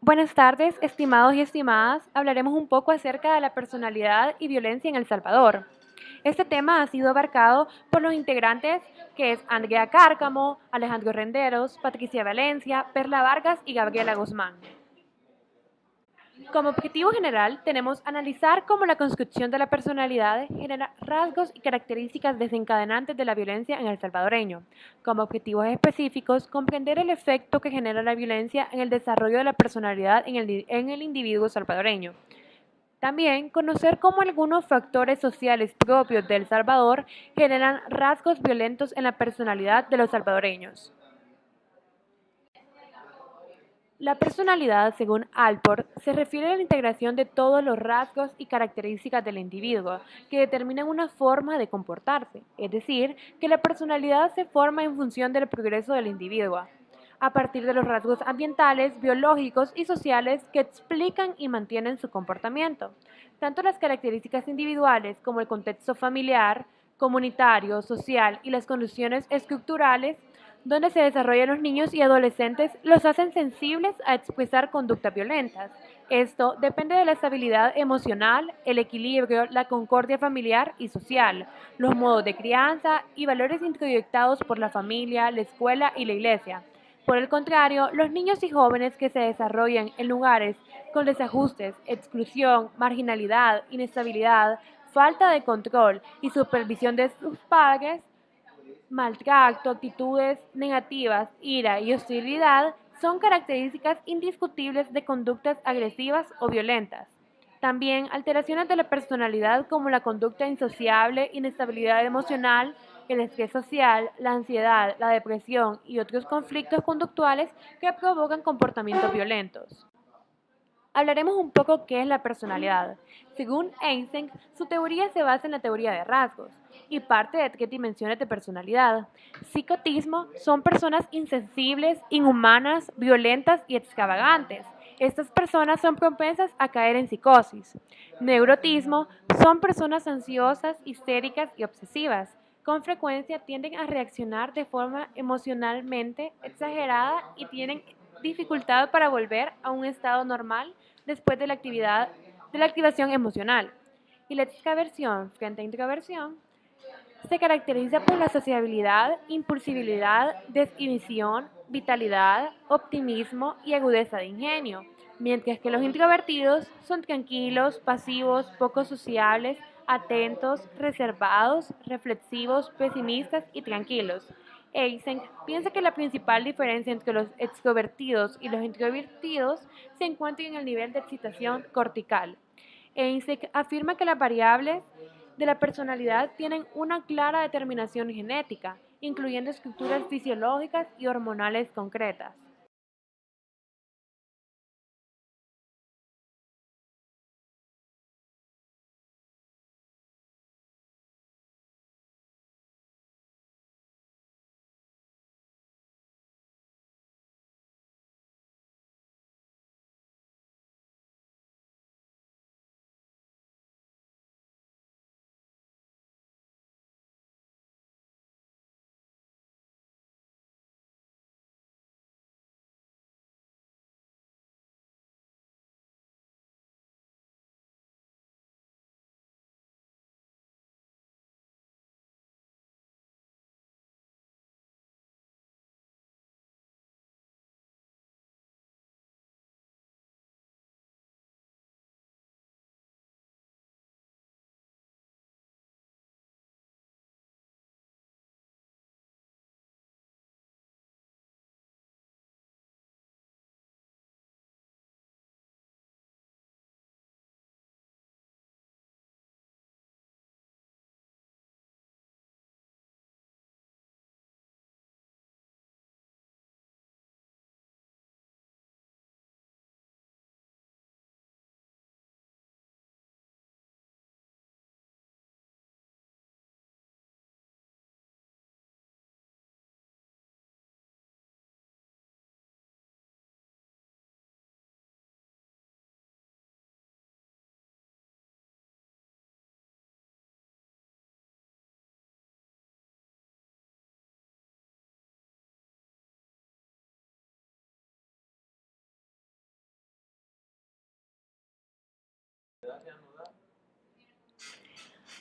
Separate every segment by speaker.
Speaker 1: Buenas tardes, estimados y estimadas. Hablaremos un poco acerca de la personalidad y violencia en El Salvador. Este tema ha sido abarcado por los integrantes que es Andrea Cárcamo, Alejandro Renderos, Patricia Valencia, Perla Vargas y Gabriela Guzmán. Como objetivo general, tenemos analizar cómo la construcción de la personalidad genera rasgos y características desencadenantes de la violencia en el salvadoreño. Como objetivos específicos, comprender el efecto que genera la violencia en el desarrollo de la personalidad en el individuo salvadoreño. También conocer cómo algunos factores sociales propios de El Salvador generan rasgos violentos en la personalidad de los salvadoreños. La personalidad, según Alport, se refiere a la integración de todos los rasgos y características del individuo que determinan una forma de comportarse, es decir, que la personalidad se forma en función del progreso del individuo, a partir de los rasgos ambientales, biológicos y sociales que explican y mantienen su comportamiento. Tanto las características individuales como el contexto familiar, comunitario, social y las condiciones estructurales donde se desarrollan los niños y adolescentes los hacen sensibles a expresar conductas violentas. Esto depende de la estabilidad emocional, el equilibrio, la concordia familiar y social, los modos de crianza y valores introyectados por la familia, la escuela y la iglesia. Por el contrario, los niños y jóvenes que se desarrollan en lugares con desajustes, exclusión, marginalidad, inestabilidad, falta de control y supervisión de sus padres, maltrato, actitudes negativas, ira y hostilidad son características indiscutibles de conductas agresivas o violentas. También alteraciones de la personalidad como la conducta insociable, inestabilidad emocional, el estrés social, la ansiedad, la depresión y otros conflictos conductuales que provocan comportamientos violentos. Hablaremos un poco qué es la personalidad. Según Eysenck, su teoría se basa en la teoría de rasgos y parte de tres dimensiones de personalidad. Psicotismo son personas insensibles, inhumanas, violentas y extravagantes. Estas personas son propensas a caer en psicosis. Neurotismo son personas ansiosas, histéricas y obsesivas. Con frecuencia tienden a reaccionar de forma emocionalmente exagerada y tienen dificultad para volver a un estado normal después de la activación emocional. Y la extraversión frente a introversión se caracteriza por la sociabilidad, impulsividad, desinhibición, vitalidad, optimismo y agudeza de ingenio, mientras que los introvertidos son tranquilos, pasivos, poco sociables, atentos, reservados, reflexivos, pesimistas y tranquilos. Eysenck piensa que la principal diferencia entre los extrovertidos y los introvertidos se encuentra en el nivel de excitación cortical. Eysenck afirma que las variables de la personalidad tienen una clara determinación genética, incluyendo estructuras fisiológicas y hormonales concretas.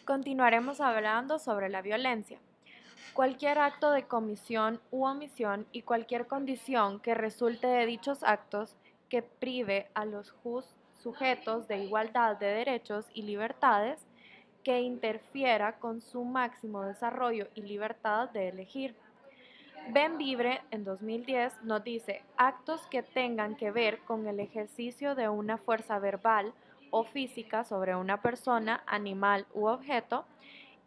Speaker 1: Continuaremos hablando sobre la violencia. Cualquier acto de comisión u omisión y cualquier condición que resulte de dichos actos que prive a los sujetos de igualdad de derechos y libertades, que interfiera con su máximo desarrollo y libertad de elegir. Ben Vibre, en 2010, nos dice actos que tengan que ver con el ejercicio de una fuerza verbal o física sobre una persona, animal u objeto,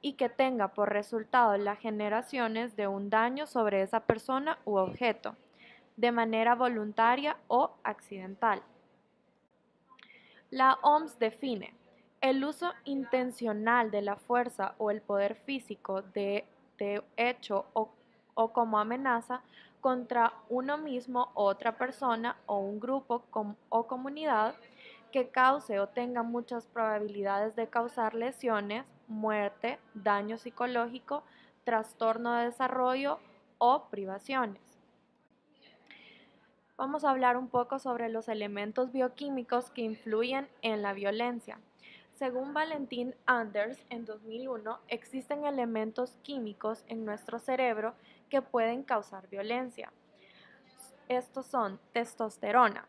Speaker 1: y que tenga por resultado las generaciones de un daño sobre esa persona u objeto, de manera voluntaria o accidental. La OMS define el uso intencional de la fuerza o el poder físico de hecho o como amenaza contra uno mismo, otra persona o un grupo o comunidad que cause o tenga muchas probabilidades de causar lesiones, muerte, daño psicológico, trastorno de desarrollo o privaciones. Vamos a hablar un poco sobre los elementos bioquímicos que influyen en la violencia. Según Valentin Anders, en 2001, existen elementos químicos en nuestro cerebro que pueden causar violencia. Estos son testosterona.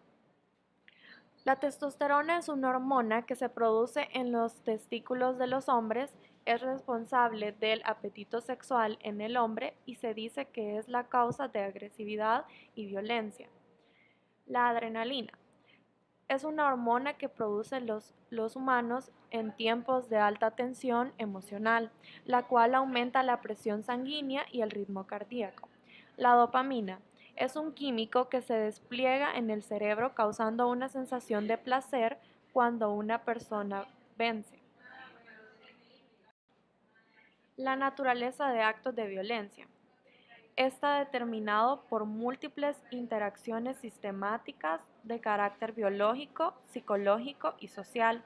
Speaker 1: La testosterona es una hormona que se produce en los testículos de los hombres, es responsable del apetito sexual en el hombre y se dice que es la causa de agresividad y violencia. La adrenalina es una hormona que producen los humanos en tiempos de alta tensión emocional, la cual aumenta la presión sanguínea y el ritmo cardíaco. La dopamina es un químico que se despliega en el cerebro causando una sensación de placer cuando una persona vence. La naturaleza de actos de violencia está determinado por múltiples interacciones sistemáticas de carácter biológico, psicológico y social,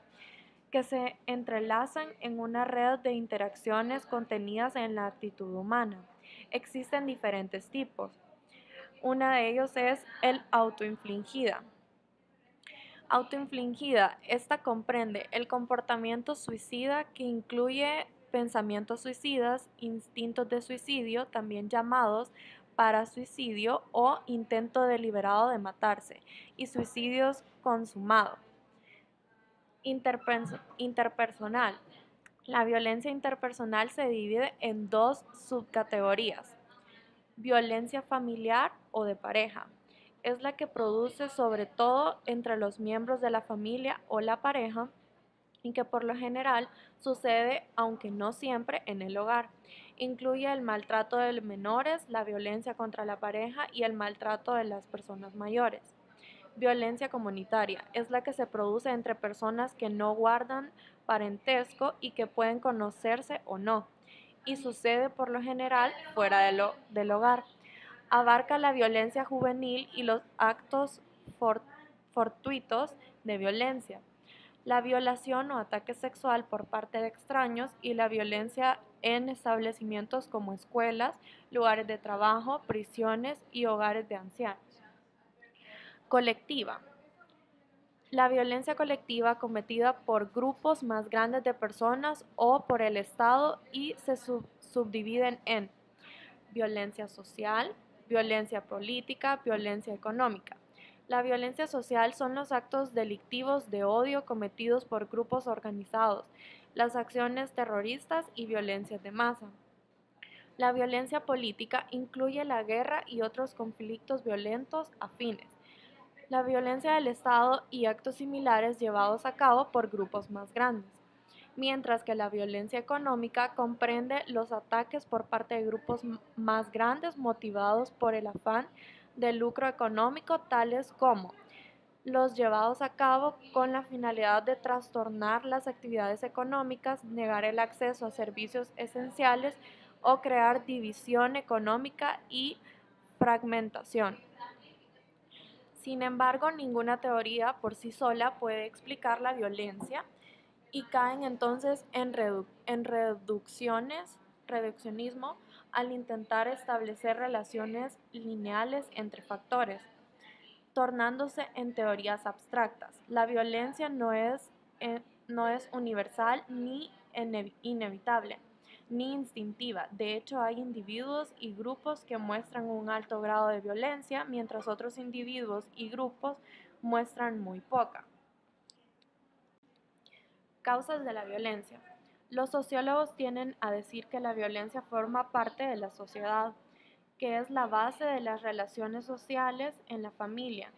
Speaker 1: que se entrelazan en una red de interacciones contenidas en la actitud humana. Existen diferentes tipos. Una de ellos es el autoinfligida. Autoinfligida, esta comprende el comportamiento suicida que incluye pensamientos suicidas, instintos de suicidio, también llamados parasuicidio o intento deliberado de matarse, y suicidios consumados. Interpersonal. La violencia interpersonal se divide en dos subcategorías: violencia familiar o de pareja. Es la que produce sobre todo entre los miembros de la familia o la pareja y que por lo general sucede, aunque no siempre, en el hogar. Incluye el maltrato de menores, la violencia contra la pareja y el maltrato de las personas mayores. Violencia comunitaria es la que se produce entre personas que no guardan parentesco y que pueden conocerse o no, y sucede por lo general fuera del hogar. Abarca la violencia juvenil y los actos fortuitos de violencia, la violación o ataque sexual por parte de extraños y la violencia en establecimientos como escuelas, lugares de trabajo, prisiones y hogares de ancianos. Colectiva. La violencia colectiva cometida por grupos más grandes de personas o por el Estado y se subdividen en violencia social, violencia política, violencia económica. La violencia social son los actos delictivos de odio cometidos por grupos organizados, las acciones terroristas y violencias de masa. La violencia política incluye la guerra y otros conflictos violentos afines, la violencia del Estado y actos similares llevados a cabo por grupos más grandes, mientras que la violencia económica comprende los ataques por parte de grupos más grandes motivados por el afán de lucro económico, tales como los llevados a cabo con la finalidad de trastornar las actividades económicas, negar el acceso a servicios esenciales o crear división económica y fragmentación. Sin embargo, ninguna teoría por sí sola puede explicar la violencia y caen entonces en reduccionismo al intentar establecer relaciones lineales entre factores, tornándose en teorías abstractas. La violencia no es universal ni inevitable ni instintiva. De hecho, hay individuos y grupos que muestran un alto grado de violencia, mientras otros individuos y grupos muestran muy poca. Causas de la violencia. Los sociólogos tienden a decir que la violencia forma parte de la sociedad, que es la base de las relaciones sociales en la familia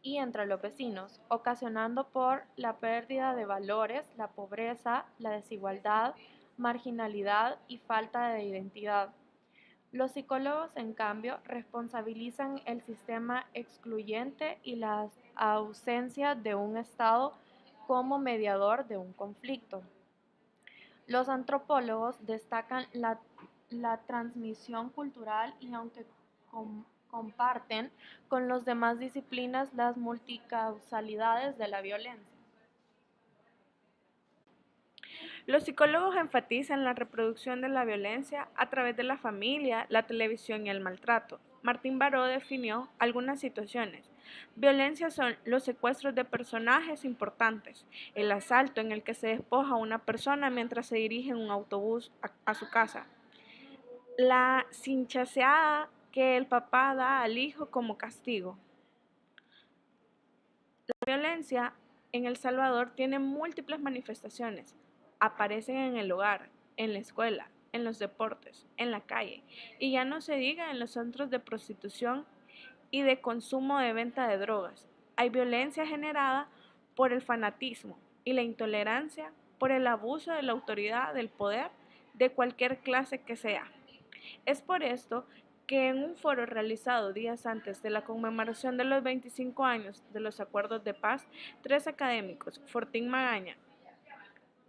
Speaker 1: y entre los vecinos, ocasionando por la pérdida de valores, la pobreza, la desigualdad, marginalidad y falta de identidad. Los psicólogos, en cambio, responsabilizan el sistema excluyente y la ausencia de un Estado como mediador de un conflicto. Los antropólogos destacan la transmisión cultural y aunque comparten con las demás disciplinas las multicausalidades de la violencia. Los psicólogos enfatizan la reproducción de la violencia a través de la familia, la televisión y el maltrato. Martín Baró definió algunas situaciones. Violencia son los secuestros de personajes importantes, el asalto en el que se despoja a una persona mientras se dirige en un autobús a su casa, la cinchaseada que el papá da al hijo como castigo. La violencia en El Salvador tiene múltiples manifestaciones. Aparecen en el hogar, en la escuela, en los deportes, en la calle y ya no se diga en los centros de prostitución y de consumo de venta de drogas. Hay violencia generada por el fanatismo y la intolerancia por el abuso de la autoridad, del poder, de cualquier clase que sea. Es por esto que en un foro realizado días antes de la conmemoración de los 25 años de los acuerdos de paz, 3 académicos, Fortín Magaña,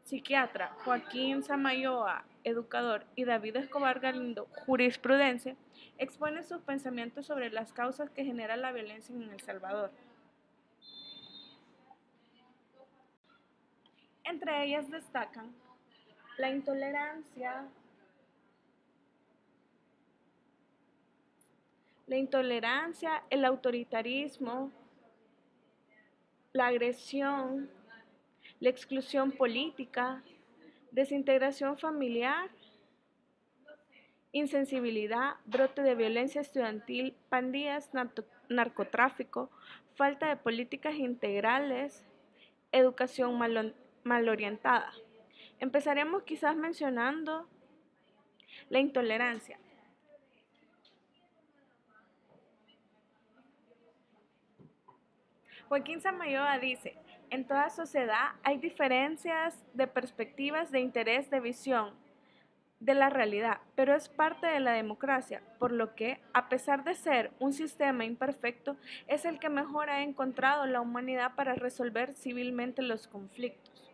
Speaker 1: psiquiatra, Joaquín Samayoa, educador, y David Escobar Galindo, jurisprudencia, exponen sus pensamientos sobre las causas que genera la violencia en El Salvador. Entre ellas destacan la intolerancia, el autoritarismo, la agresión, la exclusión política, desintegración familiar, insensibilidad, brote de violencia estudiantil, pandillas, narcotráfico, falta de políticas integrales, educación mal orientada. Empezaremos quizás mencionando la intolerancia. Joaquín Samayoa dice, en toda sociedad hay diferencias de perspectivas, de interés, de visión de la realidad, pero es parte de la democracia, por lo que, a pesar de ser un sistema imperfecto, es el que mejor ha encontrado la humanidad para resolver civilmente los conflictos.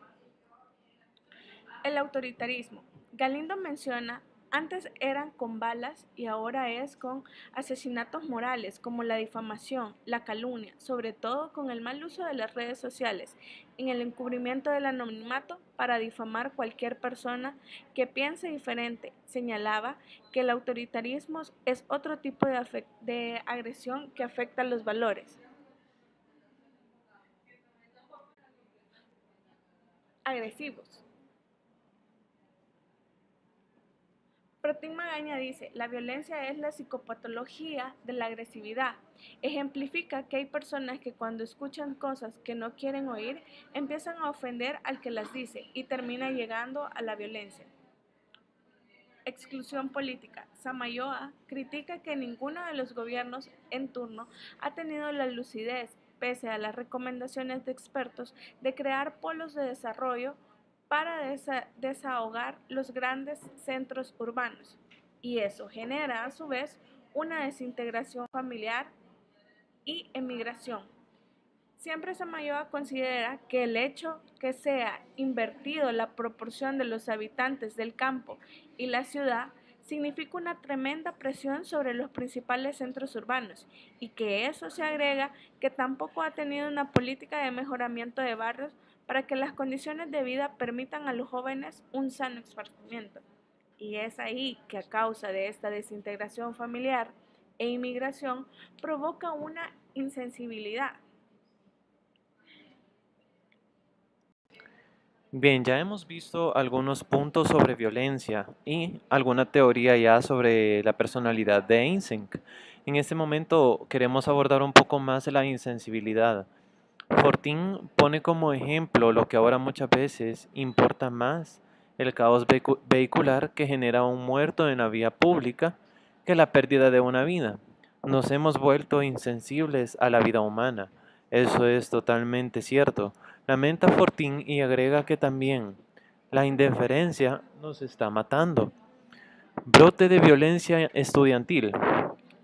Speaker 1: El autoritarismo. Galindo menciona, antes eran con balas y ahora es con asesinatos morales como la difamación, la calumnia, sobre todo con el mal uso de las redes sociales, en el encubrimiento del anonimato para difamar cualquier persona que piense diferente. Señalaba que el autoritarismo es otro tipo de agresión que afecta los valores. Agresivos. Fortín Magaña dice, la violencia es la psicopatología de la agresividad. Ejemplifica que hay personas que cuando escuchan cosas que no quieren oír, empiezan a ofender al que las dice y termina llegando a la violencia. Exclusión política. Samayoa critica que ninguno de los gobiernos en turno ha tenido la lucidez, pese a las recomendaciones de expertos, de crear polos de desarrollo para desahogar los grandes centros urbanos, y eso genera a su vez una desintegración familiar y emigración. Siempre Samayoa considera que el hecho que sea invertido la proporción de los habitantes del campo y la ciudad significa una tremenda presión sobre los principales centros urbanos y que eso se agrega que tampoco ha tenido una política de mejoramiento de barrios para que las condiciones de vida permitan a los jóvenes un sano esparcimiento. Y es ahí que a causa de esta desintegración familiar e inmigración provoca una insensibilidad.
Speaker 2: Bien, ya hemos visto algunos puntos sobre violencia y alguna teoría ya sobre la personalidad de Eysenck. En este momento queremos abordar un poco más la insensibilidad. Fortín pone como ejemplo lo que ahora muchas veces importa más, el caos vehicular que genera un muerto en la vía pública que la pérdida de una vida. Nos hemos vuelto insensibles a la vida humana. Eso es totalmente cierto. Lamenta Fortín y agrega que también la indiferencia nos está matando. Brote de violencia estudiantil.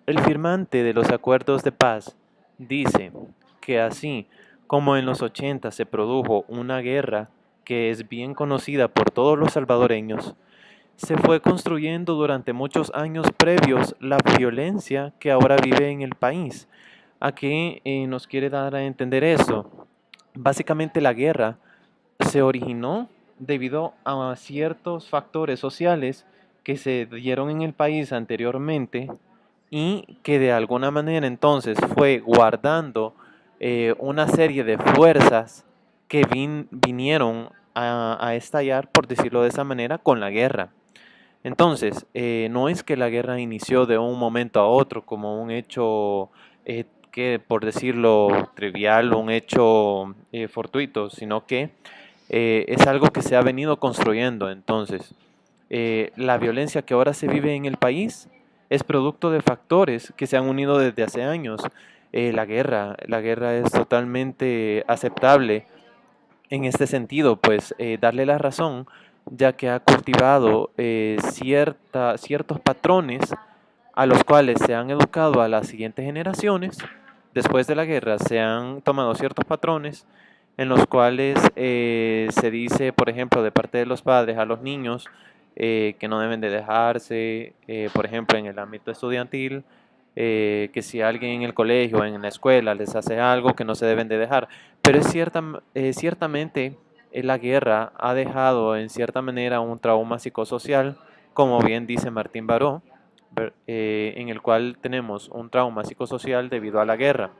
Speaker 2: El firmante de los acuerdos de paz dice que así como en los 80 se produjo una guerra que es bien conocida por todos los salvadoreños, se fue construyendo durante muchos años previos la violencia que ahora vive en el país. ¿A qué nos quiere dar a entender esto? Básicamente la guerra se originó debido a ciertos factores sociales que se dieron en el país anteriormente y que de alguna manera entonces fue guardando una serie de fuerzas que vinieron a estallar, por decirlo de esa manera, con la guerra. Entonces, no es que la guerra inició de un momento a otro como un hecho que, por decirlo trivial, un hecho fortuito, sino que es algo que se ha venido construyendo. Entonces, la violencia que ahora se vive en el país es producto de factores que se han unido desde hace años. La guerra es totalmente aceptable en este sentido, pues darle la razón, ya que ha cultivado ciertos patrones a los cuales se han educado a las siguientes generaciones. Después de la guerra se han tomado ciertos patrones en los cuales se dice, por ejemplo, de parte de los padres a los niños que no deben de dejarse, por ejemplo, en el ámbito estudiantil, que si alguien en el colegio o en la escuela les hace algo que no se deben de dejar. Pero ciertamente la guerra ha dejado en cierta manera un trauma psicosocial, como bien dice Martín Baró, en el cual tenemos un trauma psicosocial debido a la guerra.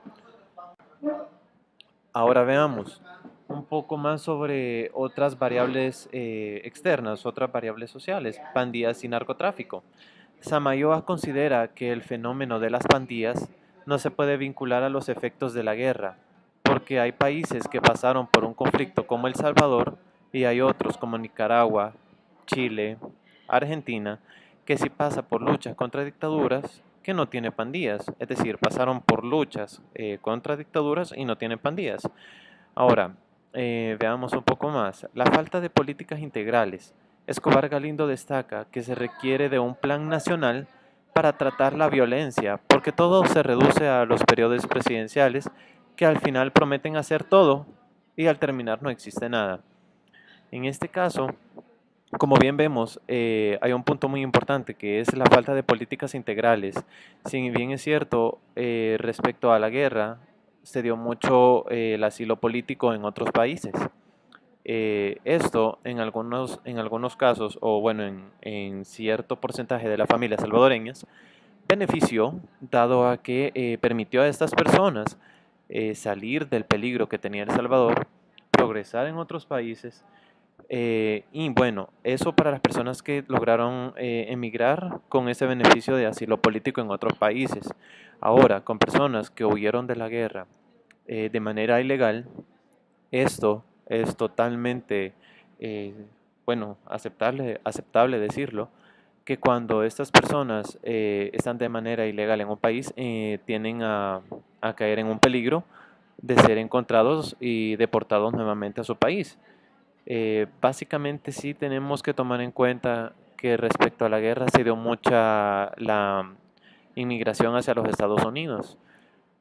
Speaker 2: Ahora veamos un poco más sobre otras variables externas, otras variables sociales, pandillas y narcotráfico. Samayoa considera que el fenómeno de las pandillas no se puede vincular a los efectos de la guerra, porque hay países que pasaron por un conflicto como El Salvador y hay otros como Nicaragua, Chile, Argentina, que sí pasa por luchas contra dictaduras que no tiene pandillas, es decir, pasaron por luchas contra dictaduras y no tienen pandillas. Ahora, veamos un poco más. La falta de políticas integrales. Escobar Galindo destaca que se requiere de un plan nacional para tratar la violencia, porque todo se reduce a los periodos presidenciales que al final prometen hacer todo y al terminar no existe nada. En este caso, como bien vemos, hay un punto muy importante que es la falta de políticas integrales. Si bien es cierto, respecto a la guerra, se dio mucho el asilo político en otros países. Esto en algunos casos, o bueno, en cierto porcentaje de las familias salvadoreñas, benefició, dado a que permitió a estas personas salir del peligro que tenía El Salvador, progresar en otros países y bueno, eso para las personas que lograron emigrar con ese beneficio de asilo político en otros países. Ahora, con personas que huyeron de la guerra de manera ilegal, esto es totalmente, eh, bueno, aceptable decirlo, que cuando estas personas están de manera ilegal en un país, tienden a caer en un peligro de ser encontrados y deportados nuevamente a su país. Básicamente sí tenemos que tomar en cuenta que respecto a la guerra se dio mucha la inmigración hacia los Estados Unidos.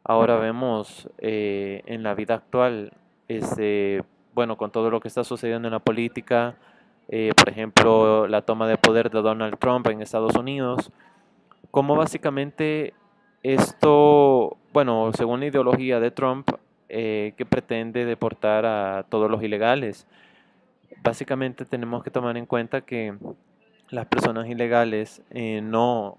Speaker 2: Ahora vemos en la vida actual, bueno, con todo lo que está sucediendo en la política, por ejemplo, la toma de poder de Donald Trump en Estados Unidos, cómo básicamente esto, bueno, según la ideología de Trump, que pretende deportar a todos los ilegales. Básicamente tenemos que tomar en cuenta que las personas ilegales no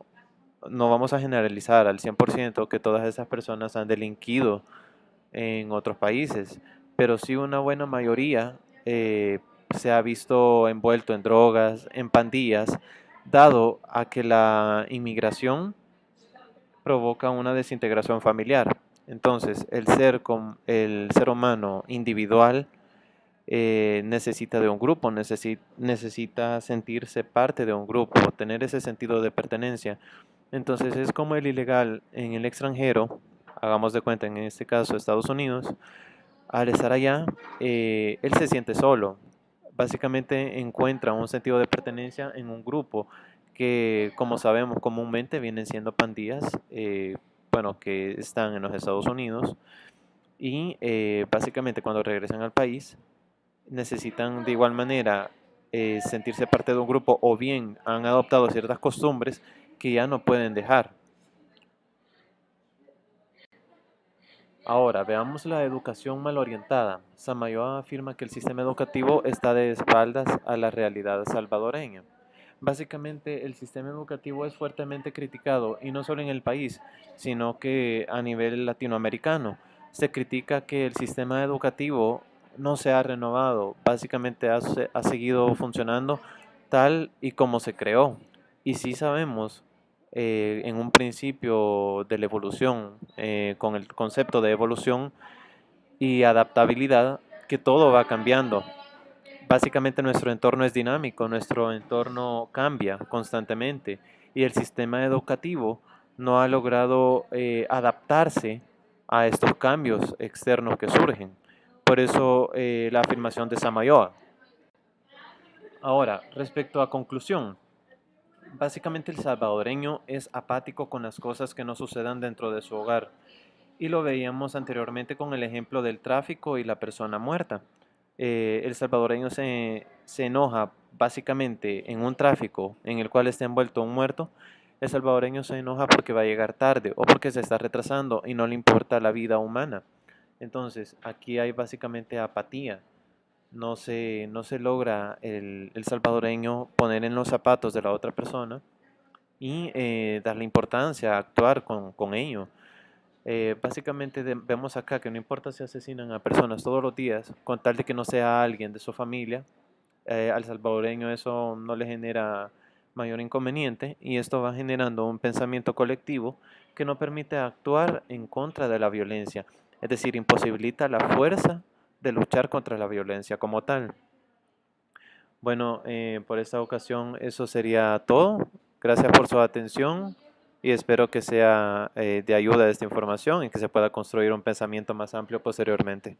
Speaker 2: vamos a generalizar al 100% que todas esas personas han delinquido en otros países, pero sí una buena mayoría se ha visto envuelto en drogas, en pandillas, dado a que la inmigración provoca una desintegración familiar. Entonces, el ser humano individual necesita de un grupo, necesita sentirse parte de un grupo, tener ese sentido de pertenencia. Entonces, es como el ilegal en el extranjero, hagamos de cuenta en este caso Estados Unidos, al estar allá, él se siente solo. Básicamente encuentra un sentido de pertenencia en un grupo que, como sabemos, comúnmente vienen siendo pandillas, bueno, que están en los Estados Unidos y básicamente cuando regresan al país necesitan de igual manera sentirse parte de un grupo o bien han adoptado ciertas costumbres que ya no pueden dejar. Ahora, veamos la educación mal orientada. Samayoa afirma que el sistema educativo está de espaldas a la realidad salvadoreña. Básicamente, el sistema educativo es fuertemente criticado y no solo en el país, sino que a nivel latinoamericano. Se critica que el sistema educativo no se ha renovado, básicamente ha seguido funcionando tal y como se creó. Y sí sabemos en un principio de la evolución, con el concepto de evolución y adaptabilidad, que todo va cambiando. Básicamente nuestro entorno es dinámico, nuestro entorno cambia constantemente y el sistema educativo no ha logrado adaptarse a estos cambios externos que surgen. Por eso la afirmación de Samayoa. Ahora, respecto a conclusión, básicamente el salvadoreño es apático con las cosas que no sucedan dentro de su hogar. Y lo veíamos anteriormente con el ejemplo del tráfico y la persona muerta. El salvadoreño se enoja básicamente en un tráfico en el cual está envuelto un muerto. El salvadoreño se enoja porque va a llegar tarde o porque se está retrasando y no le importa la vida humana. Entonces, aquí hay básicamente apatía. No se logra el salvadoreño poner en los zapatos de la otra persona y darle importancia a actuar con ello. Básicamente vemos acá que no importa si asesinan a personas todos los días, con tal de que no sea alguien de su familia, al salvadoreño eso no le genera mayor inconveniente y esto va generando un pensamiento colectivo que no permite actuar en contra de la violencia, es decir, imposibilita la fuerza de luchar contra la violencia como tal. Bueno, por esta ocasión eso sería todo. Gracias por su atención y espero que sea de ayuda esta información y que se pueda construir un pensamiento más amplio posteriormente.